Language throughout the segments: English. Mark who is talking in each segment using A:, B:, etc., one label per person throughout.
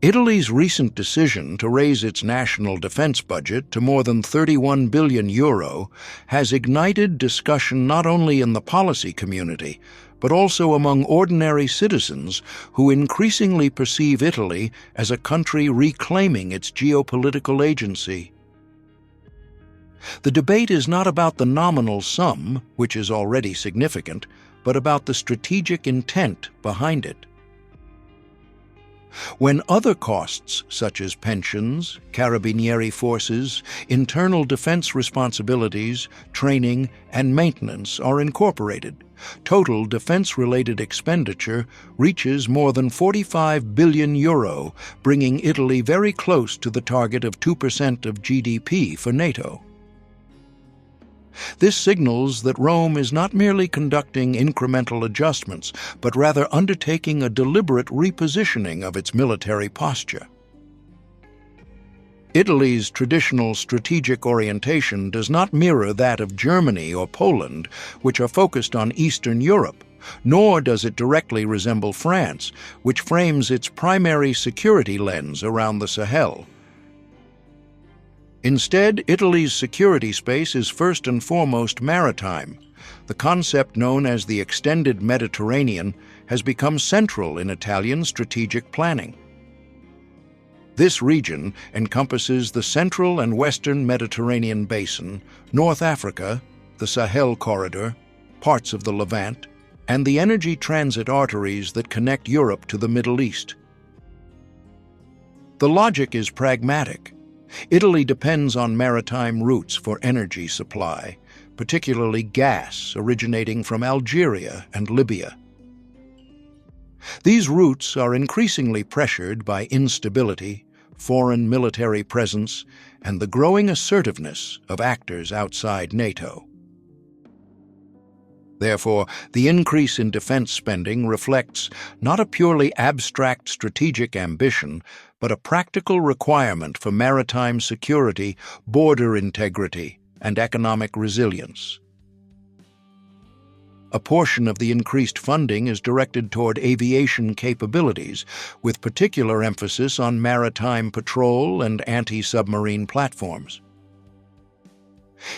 A: Italy's recent decision to raise its national defense budget to more than €31 billion has ignited discussion not only in the policy community, but also among ordinary citizens who increasingly perceive Italy as a country reclaiming its geopolitical agency. The debate is not about the nominal sum, which is already significant, but about the strategic intent behind it. When other costs, such as pensions, carabinieri forces, internal defense responsibilities, training, and maintenance are incorporated, total defense-related expenditure reaches more than €45 billion, bringing Italy very close to the target of 2% of GDP for NATO. This signals that Rome is not merely conducting incremental adjustments, but rather undertaking a deliberate repositioning of its military posture. Italy's traditional strategic orientation does not mirror that of Germany or Poland, which are focused on Eastern Europe, nor does it directly resemble France, which frames its primary security lens around the Sahel. Instead, Italy's security space is first and foremost maritime. The concept known as the extended Mediterranean has become central in Italian strategic planning. This region encompasses the central and western Mediterranean basin, North Africa, the Sahel corridor, parts of the Levant, and the energy transit arteries that connect Europe to the Middle East. The logic is pragmatic. Italy depends on maritime routes for energy supply, particularly gas originating from Algeria and Libya. These routes are increasingly pressured by instability, foreign military presence, and the growing assertiveness of actors outside NATO. Therefore, the increase in defense spending reflects not a purely abstract strategic ambition, but a practical requirement for maritime security, border integrity, and economic resilience. A portion of the increased funding is directed toward aviation capabilities, with particular emphasis on maritime patrol and anti-submarine platforms.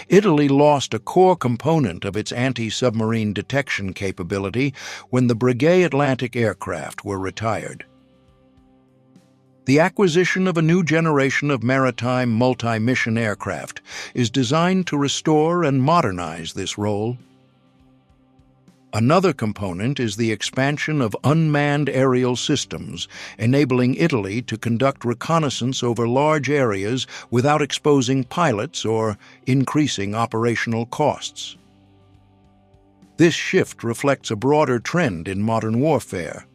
A: Italy lost a core component of its anti-submarine detection capability when the Breguet Atlantic aircraft were retired. The acquisition of a new generation of maritime multi-mission aircraft is designed to restore and modernize this role. Another component is the expansion of unmanned aerial systems, enabling Italy to conduct reconnaissance over large areas without exposing pilots or increasing operational costs. This shift reflects a broader trend in modern warfare,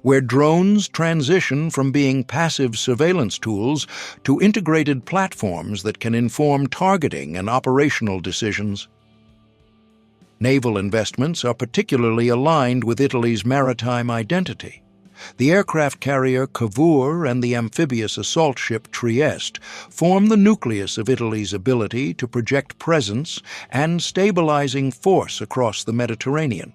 A: where drones transition from being passive surveillance tools to integrated platforms that can inform targeting and operational decisions. Naval investments are particularly aligned with Italy's maritime identity. The aircraft carrier Cavour and the amphibious assault ship Trieste form the nucleus of Italy's ability to project presence and stabilizing force across the Mediterranean.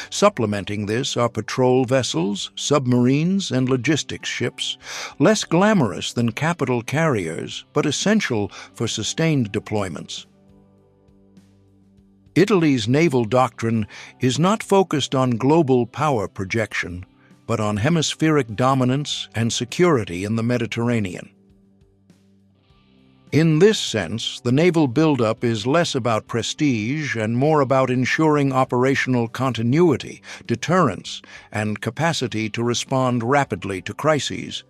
A: Supplementing this are patrol vessels, submarines, and logistics ships, less glamorous than capital carriers, but essential for sustained deployments. Italy's naval doctrine is not focused on global power projection, but on hemispheric dominance and security in the Mediterranean. In this sense, the naval buildup is less about prestige and more about ensuring operational continuity, deterrence, and capacity to respond rapidly to crises.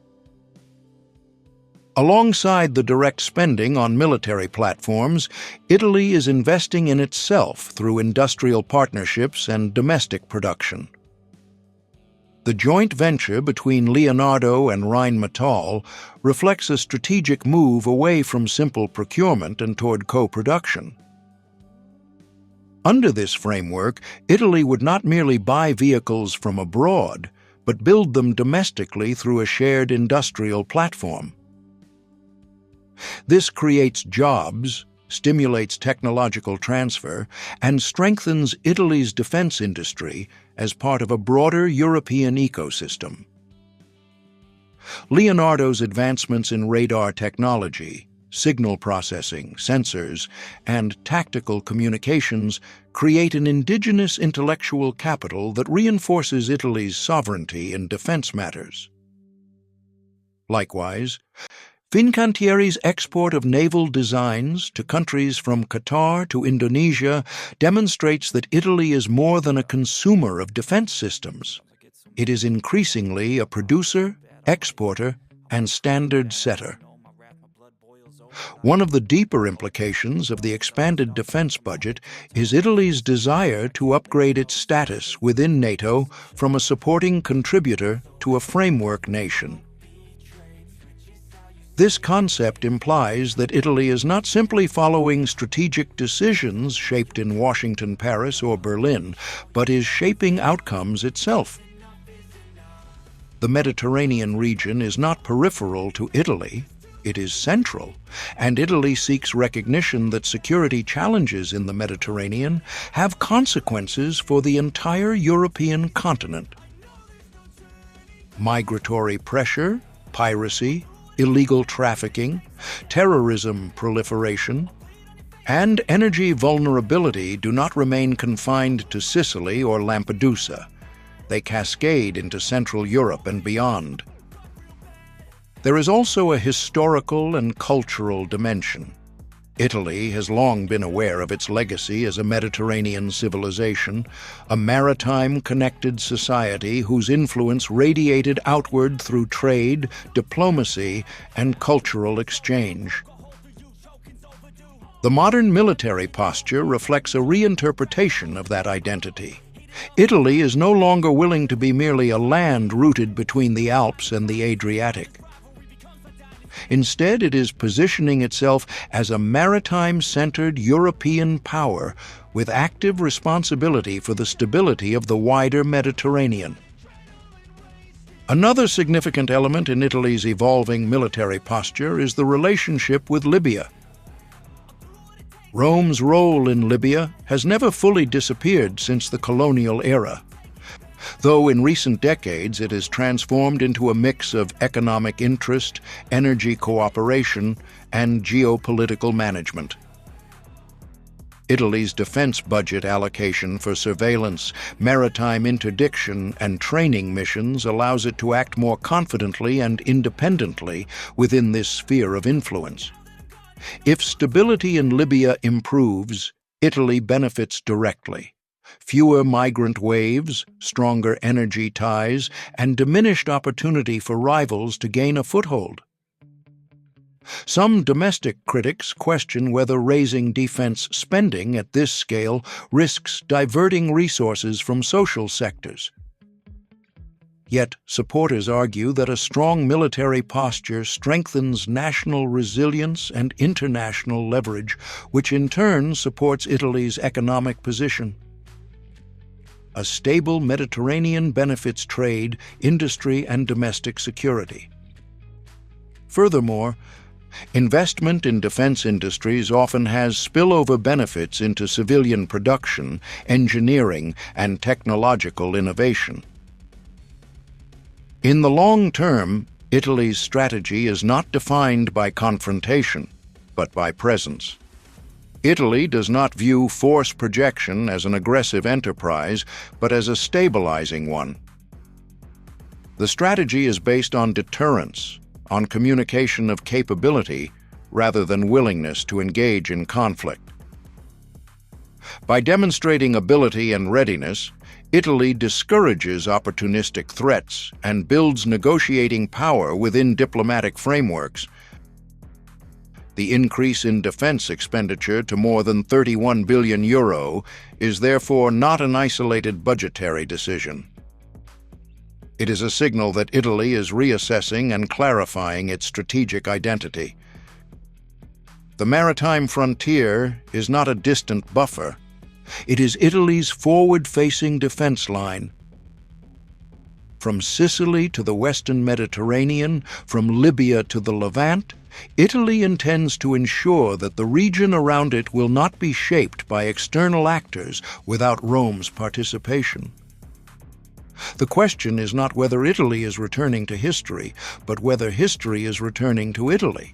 A: Alongside the direct spending on military platforms, Italy is investing in itself through industrial partnerships and domestic production. The joint venture between Leonardo and Rheinmetall reflects a strategic move away from simple procurement and toward co-production. Under this framework, Italy would not merely buy vehicles from abroad, but build them domestically through a shared industrial platform. This creates jobs, stimulates technological transfer, and strengthens Italy's defense industry as part of a broader European ecosystem. Leonardo's advancements in radar technology, signal processing, sensors, and tactical communications create an indigenous intellectual capital that reinforces Italy's sovereignty in defense matters. Likewise, Fincantieri's export of naval designs to countries from Qatar to Indonesia demonstrates that Italy is more than a consumer of defense systems. It is increasingly a producer, exporter, and standard setter. One of the deeper implications of the expanded defense budget is Italy's desire to upgrade its status within NATO from a supporting contributor to a framework nation. This concept implies that Italy is not simply following strategic decisions shaped in Washington, Paris, or Berlin, but is shaping outcomes itself. The Mediterranean region is not peripheral to Italy, it is central, and Italy seeks recognition that security challenges in the Mediterranean have consequences for the entire European continent. Migratory pressure, piracy, illegal trafficking, terrorism proliferation, and energy vulnerability do not remain confined to Sicily or Lampedusa. They cascade into Central Europe and beyond. There is also a historical and cultural dimension. Italy has long been aware of its legacy as a Mediterranean civilization, a maritime-connected society whose influence radiated outward through trade, diplomacy, and cultural exchange. The modern military posture reflects a reinterpretation of that identity. Italy is no longer willing to be merely a land rooted between the Alps and the Adriatic. Instead, it is positioning itself as a maritime-centered European power with active responsibility for the stability of the wider Mediterranean. Another significant element in Italy's evolving military posture is the relationship with Libya. Rome's role in Libya has never fully disappeared since the colonial era, though in recent decades it has transformed into a mix of economic interest, energy cooperation, and geopolitical management. Italy's defense budget allocation for surveillance, maritime interdiction, and training missions allows it to act more confidently and independently within this sphere of influence. If stability in Libya improves, Italy benefits directly. Fewer migrant waves, stronger energy ties, and diminished opportunity for rivals to gain a foothold. Some domestic critics question whether raising defense spending at this scale risks diverting resources from social sectors. Yet, supporters argue that a strong military posture strengthens national resilience and international leverage, which in turn supports Italy's economic position. A stable Mediterranean benefits trade, industry, and domestic security. Furthermore, investment in defense industries often has spillover benefits into civilian production, engineering, and technological innovation. In the long term, Italy's strategy is not defined by confrontation, but by presence. Italy does not view force projection as an aggressive enterprise, but as a stabilizing one. The strategy is based on deterrence, on communication of capability, rather than willingness to engage in conflict. By demonstrating ability and readiness, Italy discourages opportunistic threats and builds negotiating power within diplomatic frameworks. The increase in defense expenditure to more than €31 billion is therefore not an isolated budgetary decision. It is a signal that Italy is reassessing and clarifying its strategic identity. The maritime frontier is not a distant buffer. It is Italy's forward-facing defense line. From Sicily to the Western Mediterranean, from Libya to the Levant, Italy intends to ensure that the region around it will not be shaped by external actors without Rome's participation. The question is not whether Italy is returning to history, but whether history is returning to Italy.